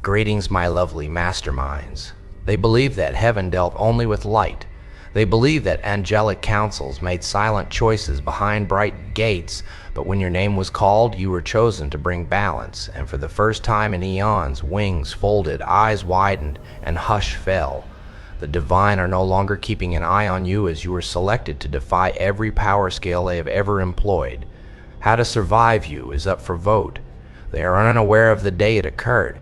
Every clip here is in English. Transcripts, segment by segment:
Greetings, my lovely masterminds. They believed that heaven dealt only with light. They believed that angelic councils made silent choices behind bright gates, but when your name was called, you were chosen to bring balance, and for the first time in eons, wings folded, eyes widened, and hush fell. The divine are no longer keeping an eye on you as you were selected to defy every power scale they have ever employed. How to survive you is up for vote. They are unaware of the day it occurred.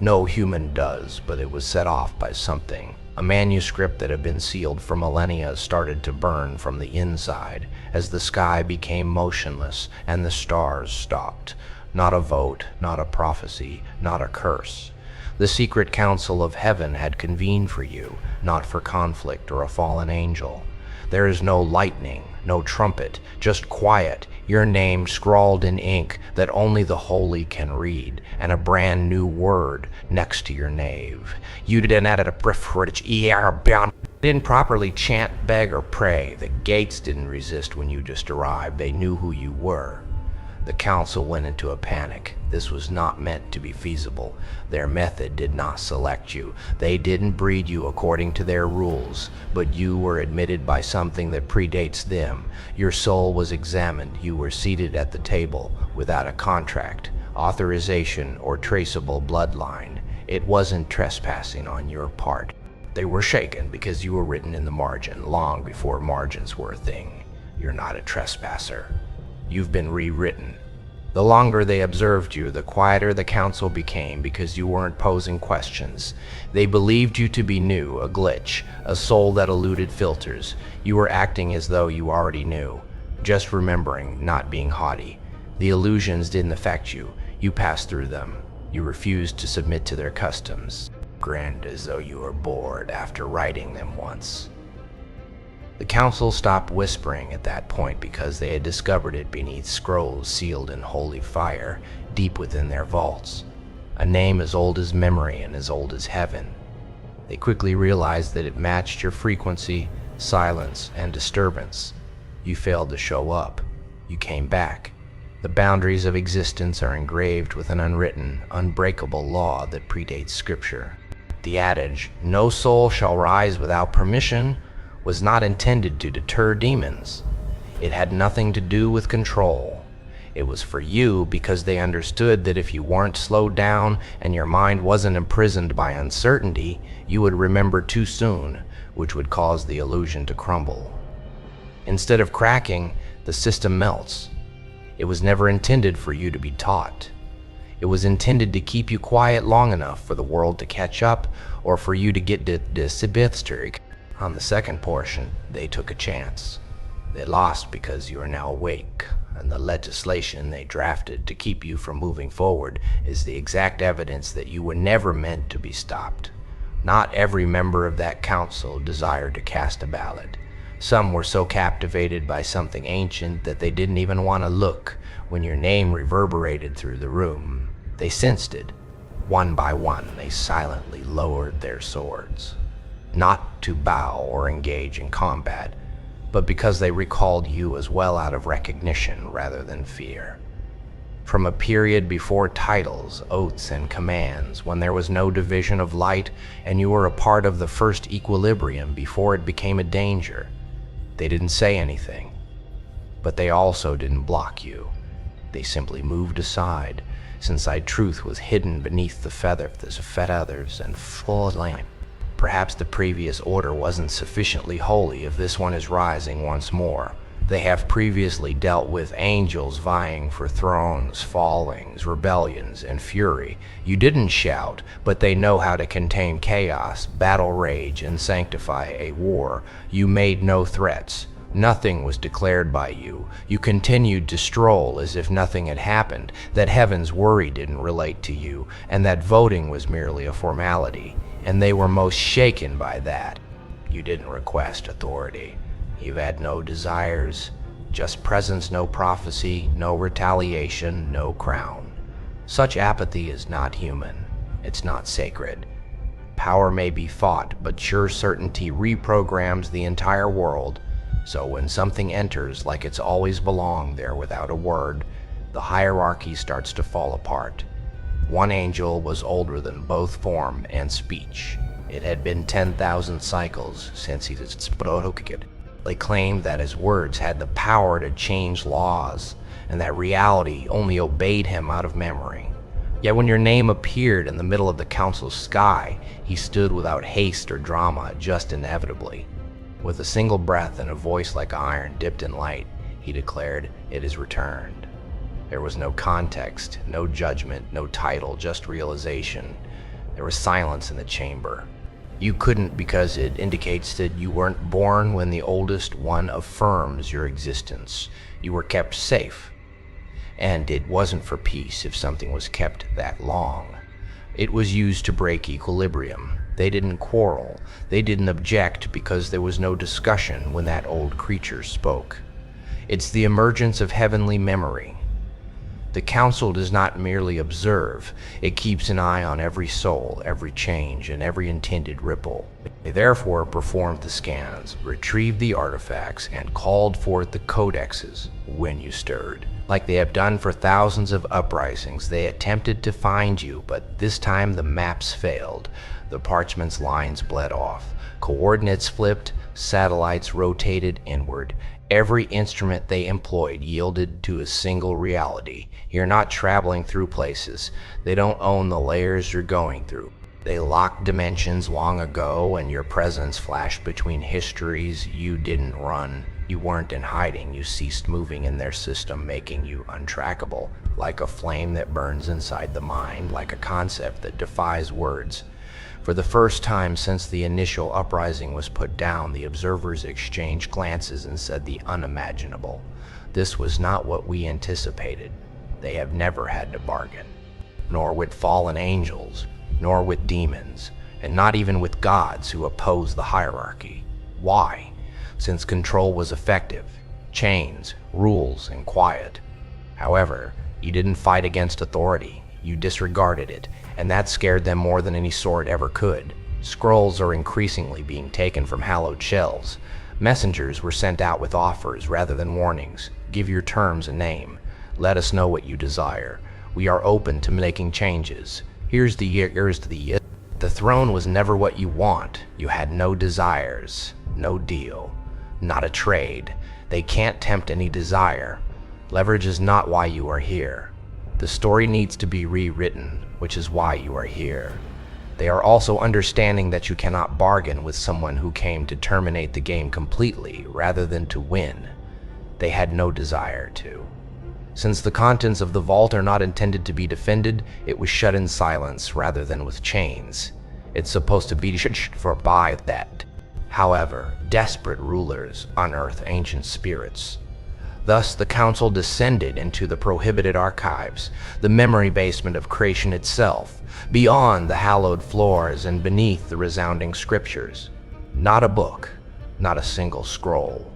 No human does, but it was set off by something. A manuscript that had been sealed for millennia started to burn from the inside as the sky became motionless and the stars stopped. Not a vote, not a prophecy, not a curse. The secret council of heaven had convened for you, not for conflict or a fallen angel. There is no lightning, no trumpet, just quiet, your name scrawled in ink that only the holy can read, and a brand new word next to your nave. You didn't properly chant, beg, or pray. The gates didn't resist when you just arrived. They knew who you were. The council went into a panic. This was not meant to be feasible. Their method did not select you. They didn't breed you according to their rules, but you were admitted by something that predates them. Your soul was examined. You were seated at the table without a contract, authorization, or traceable bloodline. It wasn't trespassing on your part. They were shaken because you were written in the margin long before margins were a thing. You're not a trespasser. You've been rewritten. The longer they observed you, the quieter the council became because you weren't posing questions. They believed you to be new, a glitch, a soul that eluded filters. You were acting as though you already knew, just remembering, not being haughty. The illusions didn't affect you. You passed through them. You refused to submit to their customs. Grinned as though you were bored after writing them once. The council stopped whispering at that point because they had discovered it beneath scrolls sealed in holy fire deep within their vaults. A name as old as memory and as old as heaven. They quickly realized that it matched your frequency, silence, and disturbance. You failed to show up. You came back. The boundaries of existence are engraved with an unwritten, unbreakable law that predates scripture. The adage, "No soul shall rise without permission," was not intended to deter demons. It had nothing to do with control. It was for you because they understood that if you weren't slowed down and your mind wasn't imprisoned by uncertainty, you would remember too soon, which would cause the illusion to crumble. Instead of cracking, the system melts. It was never intended for you to be taught. It was intended to keep you quiet long enough for the world to catch up or for you to get disbithsterik. On the second portion, they took a chance. They lost because you are now awake, and the legislation they drafted to keep you from moving forward is the exact evidence that you were never meant to be stopped. Not every member of that council desired to cast a ballot. Some were so captivated by something ancient that they didn't even want to look when your name reverberated through the room. They sensed it. One by one, they silently lowered their swords. Not to bow or engage in combat, but because they recalled you as well out of recognition rather than fear. From a period before titles, oaths, and commands, when there was no division of light and you were a part of the first equilibrium before it became a danger, they didn't say anything, but they also didn't block you. They simply moved aside, since truth was hidden beneath the feathers and full line. Perhaps the previous order wasn't sufficiently holy if this one is rising once more. They have previously dealt with angels vying for thrones, fallings, rebellions, and fury. You didn't shout, but they know how to contain chaos, battle rage, and sanctify a war. You made no threats. Nothing was declared by you. You continued to stroll as if nothing had happened, that heaven's worry didn't relate to you, and that voting was merely a formality. And they were most shaken by that. You didn't request authority. You've had no desires, just presence, no prophecy, no retaliation, no crown. Such apathy is not human. It's not sacred. Power may be fought, but sure certainty reprograms the entire world. So when something enters like it's always belonged there without a word, the hierarchy starts to fall apart. One angel was older than both form and speech. It had been 10,000 cycles since he spoke. They claimed that his words had the power to change laws, and that reality only obeyed him out of memory. Yet when your name appeared in the middle of the council's sky, he stood without haste or drama, just inevitably. With a single breath and a voice like iron dipped in light, he declared, "It is returned." There was no context, no judgment, no title, just realization. There was silence in the chamber. You couldn't, because it indicates that you weren't born when the oldest one affirms your existence. You were kept safe. And it wasn't for peace if something was kept that long. It was used to break equilibrium. They didn't quarrel. They didn't object because there was no discussion when that old creature spoke. It's the emergence of heavenly memory. The council does not merely observe, it keeps an eye on every soul, every change, and every intended ripple. They therefore performed the scans, retrieved the artifacts, and called forth the codexes when you stirred. Like they have done for thousands of uprisings, they attempted to find you, but this time the maps failed. The parchment's lines bled off. Coordinates flipped, satellites rotated inward. Every instrument they employed yielded to a single reality. You're not traveling through places. They don't own the layers you're going through. They locked dimensions long ago, and your presence flashed between histories you didn't run. You weren't in hiding. You ceased moving in their system, making you untrackable, like a flame that burns inside the mind, like a concept that defies words. For the first time since the initial uprising was put down, the observers exchanged glances and said the unimaginable. This was not what we anticipated. They have never had to bargain, nor with fallen angels, nor with demons, and not even with gods who oppose the hierarchy. Why? Since control was effective, chains, rules, and quiet. However, you didn't fight against authority. You disregarded it, and that scared them more than any sword ever could. Scrolls are increasingly being taken from hallowed shelves. Messengers were sent out with offers rather than warnings. Give your terms a name. Let us know what you desire. We are open to making changes. Here's the throne was never what you want. You had no desires, no deal, not a trade. They can't tempt any desire. Leverage is not why you are here. The story needs to be rewritten, which is why you are here. They are also understanding that you cannot bargain with someone who came to terminate the game completely rather than to win. They had no desire to. Since the contents of the vault are not intended to be defended, it was shut in silence rather than with chains. It's supposed to be for by that. However, desperate rulers unearth ancient spirits. Thus, the council descended into the prohibited archives, the memory basement of creation itself, beyond the hallowed floors and beneath the resounding scriptures. Not a book, not a single scroll,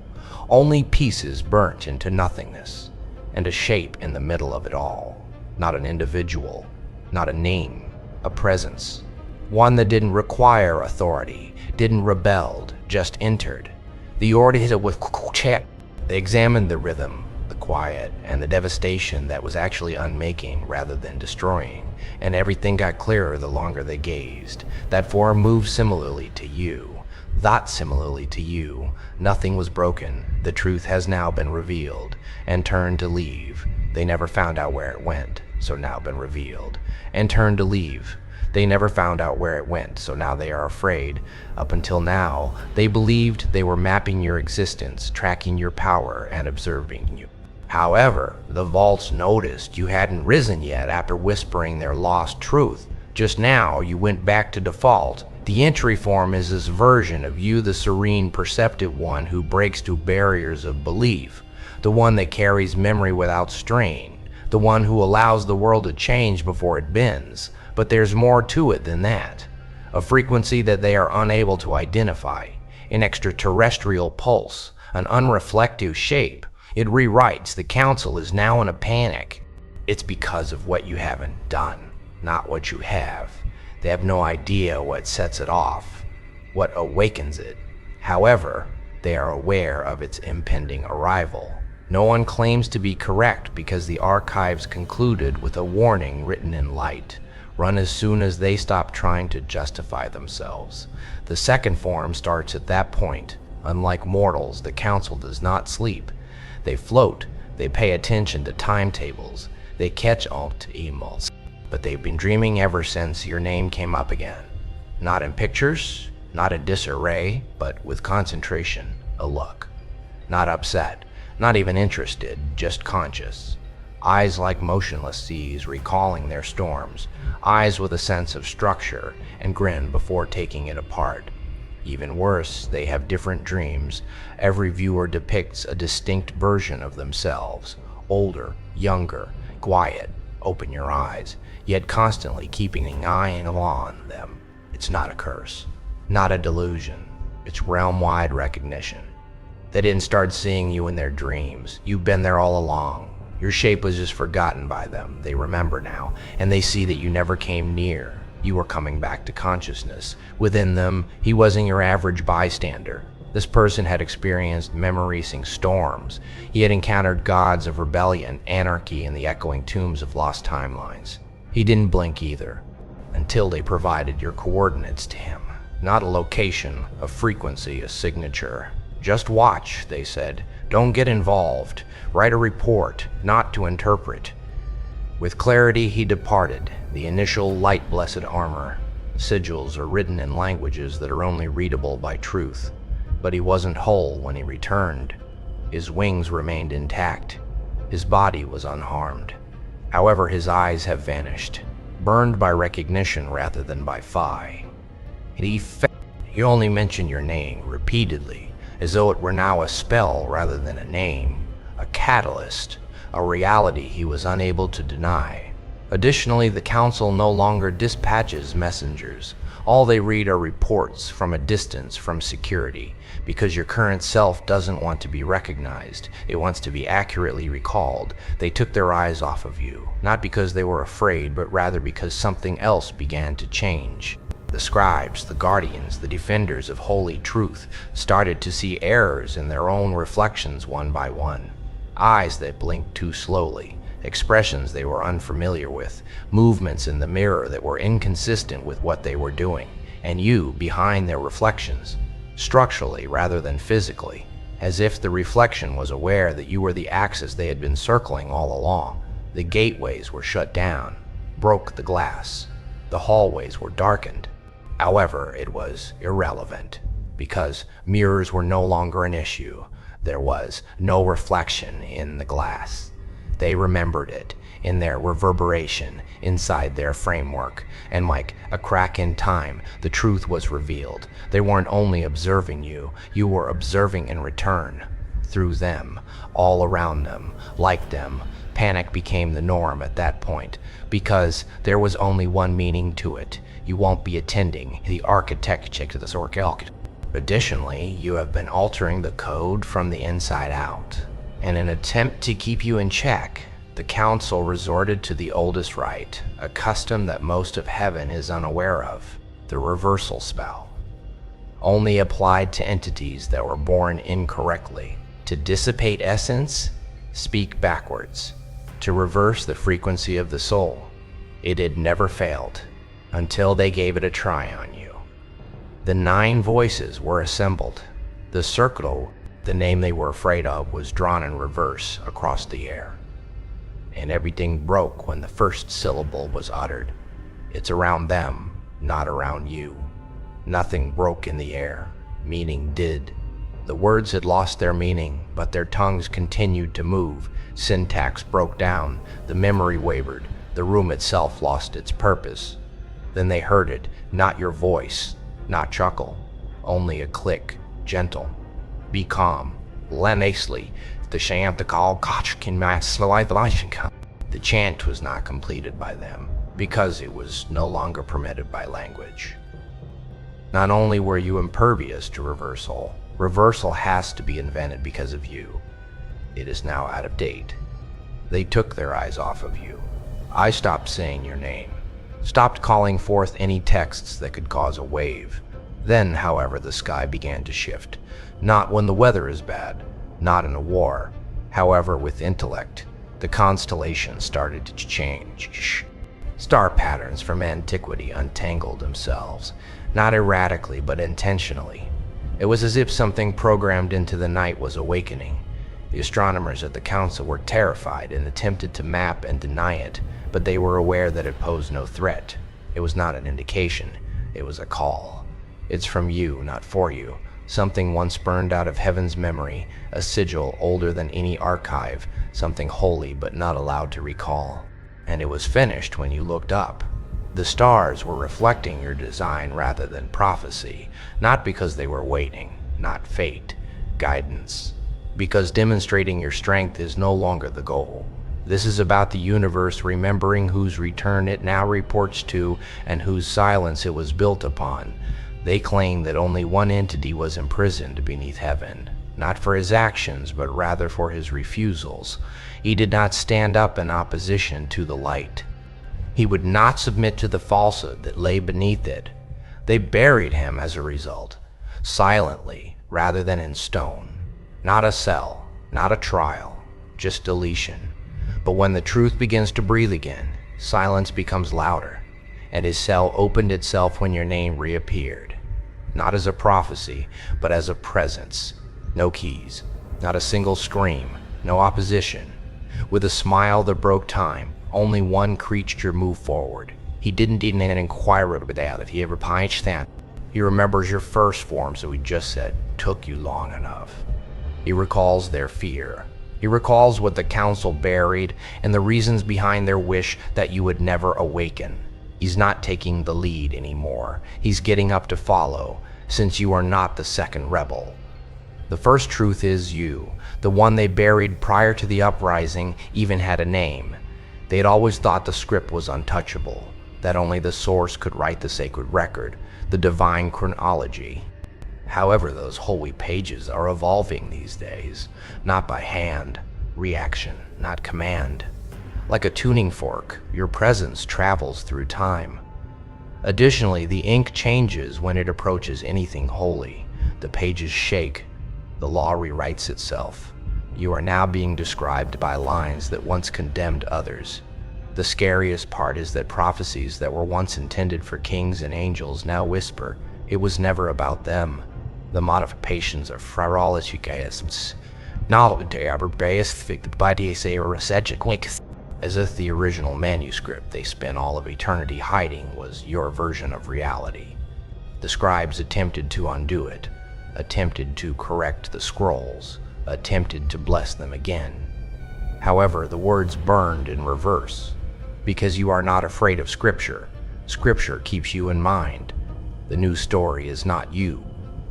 only pieces burnt into nothingness, and a shape in the middle of it all. Not an individual, not a name, a presence. One that didn't require authority, didn't rebel, just entered. The order was checked. They examined the rhythm, the quiet, and the devastation that was actually unmaking rather than destroying, and everything got clearer the longer they gazed. That form moved similarly to you, thought similarly to you. Nothing was broken. The truth has now been revealed, and turned to leave. They never found out where it went, so now been revealed, and turned to leave. They never found out where it went, so now they are afraid. Up until now, they believed they were mapping your existence, tracking your power, and observing you. However, the vaults noticed you hadn't risen yet after whispering their lost truth. Just now, you went back to default. The entry form is this version of you, the serene, perceptive one who breaks through barriers of belief, the one that carries memory without strain, the one who allows the world to change before it bends. But there's more to it than that. A frequency that they are unable to identify, an extraterrestrial pulse, an unreflective shape. It rewrites. The council is now in a panic. It's because of what you haven't done, not what you have. They have no idea what sets it off, what awakens it. However, they are aware of its impending arrival. No one claims to be correct because the archives concluded with a warning written in light. Run as soon as they stop trying to justify themselves. The second form starts at that point. Unlike mortals, the council does not sleep. They float, they pay attention to timetables, they catch alt emails. But they've been dreaming ever since your name came up again. Not in pictures, not in disarray, but with concentration, a look. Not upset, not even interested, just conscious. Eyes like motionless seas recalling their storms, eyes with a sense of structure and grin before taking it apart. Even worse, they have different dreams. Every viewer depicts a distinct version of themselves, older, younger, quiet, open your eyes, yet constantly keeping an eye on them. It's not a curse, not a delusion, it's realm-wide recognition. They didn't start seeing you in their dreams. You've been there all along. Your shape was just forgotten by them. They remember now, and they see that you never came near. You were coming back to consciousness. Within them, he wasn't your average bystander. This person had experienced memorizing storms. He had encountered gods of rebellion, anarchy, and the echoing tombs of lost timelines. He didn't blink either, until they provided your coordinates to him. Not a location, a frequency, a signature. Just watch, they said. Don't get involved. Write a report, not to interpret. With clarity he departed, the initial light-blessed armor. Sigils are written in languages that are only readable by truth. But he wasn't whole when he returned. His wings remained intact. His body was unharmed. However, his eyes have vanished, burned by recognition rather than by phi. He only mentioned your name repeatedly, as though it were now a spell rather than a name, a catalyst, a reality he was unable to deny. Additionally, the council no longer dispatches messengers. All they read are reports from a distance from security, because your current self doesn't want to be recognized. It wants to be accurately recalled. They took their eyes off of you, not because they were afraid, but rather because something else began to change. The scribes, the guardians, the defenders of holy truth started to see errors in their own reflections one by one. Eyes that blinked too slowly, expressions they were unfamiliar with, movements in the mirror that were inconsistent with what they were doing, and you behind their reflections, structurally rather than physically, as if the reflection was aware that you were the axis they had been circling all along. The gateways were shut down, broke the glass. The hallways were darkened. However, it was irrelevant, because mirrors were no longer an issue. There was no reflection in the glass. They remembered it in their reverberation inside their framework, and like a crack in time, the truth was revealed. They weren't only observing you, you were observing in return. Through them, all around them, like them, panic became the norm at that point, because there was only one meaning to it. You won't be attending the architecture to this orchid. Additionally, you have been altering the code from the inside out. In an attempt to keep you in check, the council resorted to the oldest rite, a custom that most of heaven is unaware of, the reversal spell. Only applied to entities that were born incorrectly. To dissipate essence, speak backwards. To reverse the frequency of the soul. It had never failed, until they gave it a try on you. The 9 voices were assembled. The circle, the name they were afraid of, was drawn in reverse across the air. And everything broke when the first syllable was uttered. It's around them, not around you. Nothing broke in the air. Meaning did. The words had lost their meaning, but their tongues continued to move. Syntax broke down. The memory wavered. The room itself lost its purpose. Then they heard it, not your voice, not chuckle, only a click, gentle. Be calm. Lenacely, the chant was not completed by them, because it was no longer permitted by language. Not only were you impervious to reversal, reversal has to be invented because of you. It is now out of date. They took their eyes off of you. I stopped saying your name. Stopped calling forth any texts that could cause a wave. Then, however, the sky began to shift. Not when the weather is bad, not in a war. However, with intellect, the constellations started to change. Star patterns from antiquity untangled themselves, not erratically but intentionally. It was as if something programmed into the night was awakening. The astronomers at the council were terrified and attempted to map and deny it, but they were aware that it posed no threat. It was not an indication, it was a call. It's from you, not for you. Something once burned out of heaven's memory, a sigil older than any archive, something holy but not allowed to recall. And it was finished when you looked up. The stars were reflecting your design rather than prophecy, not because they were waiting, not fate, guidance. Because demonstrating your strength is no longer the goal. This is about the universe remembering whose return it now reports to and whose silence it was built upon. They claim that only one entity was imprisoned beneath heaven, not for his actions, but rather for his refusals. He did not stand up in opposition to the light. He would not submit to the falsehood that lay beneath it. They buried him as a result, silently rather than in stone. Not a cell, not a trial, just deletion. But when the truth begins to breathe again, silence becomes louder, and his cell opened itself when your name reappeared. Not as a prophecy, but as a presence. No keys, not a single scream, no opposition. With a smile that broke time, only one creature moved forward. He didn't even inquire about that if he ever punched that. He remembers your first form, so he just said, took you long enough. He recalls their fear. He recalls what the council buried and the reasons behind their wish that you would never awaken. He's not taking the lead anymore. He's getting up to follow, since you are not the second rebel. The first truth is you. The one they buried prior to the uprising even had a name. They had always thought the script was untouchable, that only the source could write the sacred record, the divine chronology. However, those holy pages are evolving these days, not by hand, reaction, not command. Like a tuning fork, your presence travels through time. Additionally, the ink changes when it approaches anything holy. The pages shake. The law rewrites itself. You are now being described by lines that once condemned others. The scariest part is that prophecies that were once intended for kings and angels now whisper, it was never about them. The modifications are fraulichicaisms, not they are based by the as if the original manuscript they spent all of eternity hiding was your version of reality. The scribes attempted to undo it, attempted to correct the scrolls, attempted to bless them again. However, the words burned in reverse. Because you are not afraid of Scripture, Scripture keeps you in mind. The new story is not you.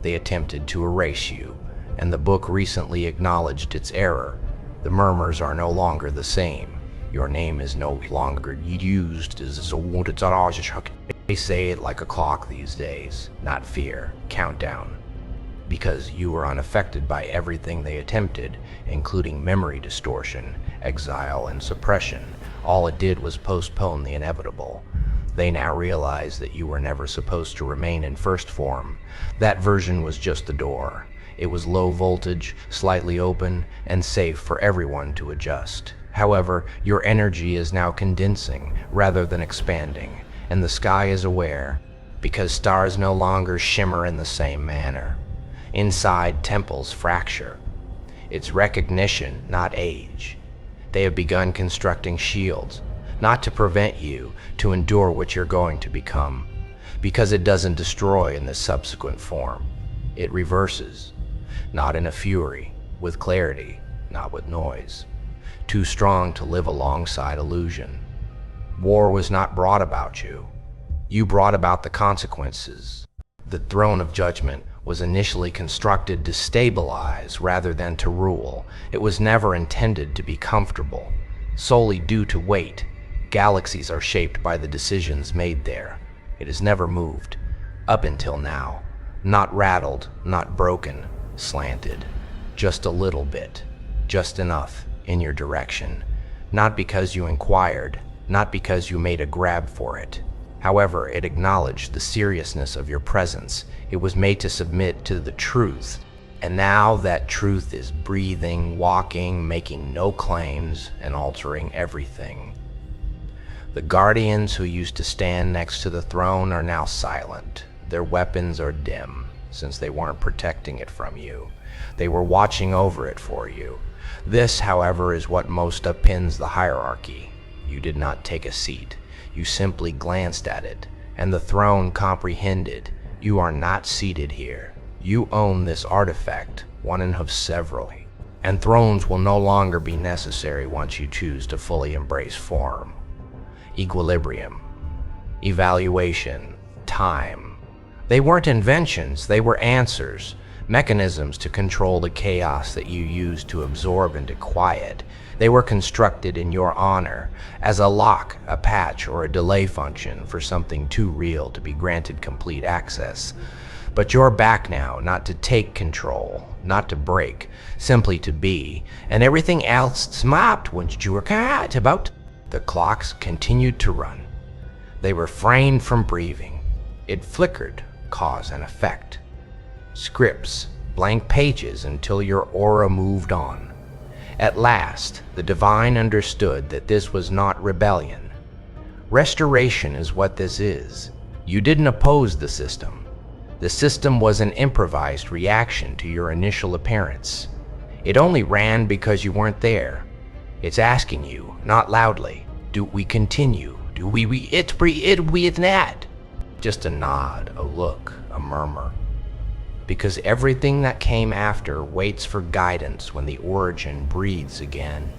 They attempted to erase you, and the book recently acknowledged its error. The murmurs are no longer the same. Your name is no longer used as a wounded. They say it like a clock these days, not fear, countdown. Because you were unaffected by everything they attempted, including memory distortion, exile, and suppression. All it did was postpone the inevitable. They now realize that you were never supposed to remain in first form. That version was just the door. It was low voltage, slightly open, and safe for everyone to adjust. However, your energy is now condensing rather than expanding, and the sky is aware, because stars no longer shimmer in the same manner. Inside, temples fracture. It's recognition, not age. They have begun constructing shields, not to prevent you, to endure what you're going to become, because it doesn't destroy in the subsequent form. It reverses, not in a fury, with clarity, not with noise. Too strong to live alongside illusion. War was not brought about you. You brought about the consequences. The throne of judgment was initially constructed to stabilize rather than to rule. It was never intended to be comfortable. Solely due to weight, galaxies are shaped by the decisions made there. It has never moved, up until now. Not rattled, not broken, slanted. Just a little bit, just enough in your direction. Not because you inquired, not because you made a grab for it. However, it acknowledged the seriousness of your presence. It was made to submit to the truth. And now that truth is breathing, walking, making no claims, and altering everything. The guardians who used to stand next to the throne are now silent. Their weapons are dim, since they weren't protecting it from you. They were watching over it for you. This, however, is what most upends the hierarchy. You did not take a seat. You simply glanced at it, and the throne comprehended. You are not seated here. You own this artifact, one of several, and thrones will no longer be necessary once you choose to fully embrace form. Equilibrium, evaluation, time. They weren't inventions, they were answers, mechanisms to control the chaos that you used to absorb into quiet. They were constructed in your honor as a lock, a patch, or a delay function for something too real to be granted complete access. But you're back now, not to take control, not to break, simply to be, and everything else smapped once you were cut about. The clocks continued to run. They refrained from breathing. It flickered, cause and effect. Scripts, blank pages until your aura moved on. At last, the divine understood that this was not rebellion. Restoration is what this is. You didn't oppose the system. The system was an improvised reaction to your initial appearance. It only ran because you weren't there. It's asking you, not loudly, do we continue? Do we with that? Just a nod, a look, a murmur. Because everything that came after waits for guidance when the origin breathes again.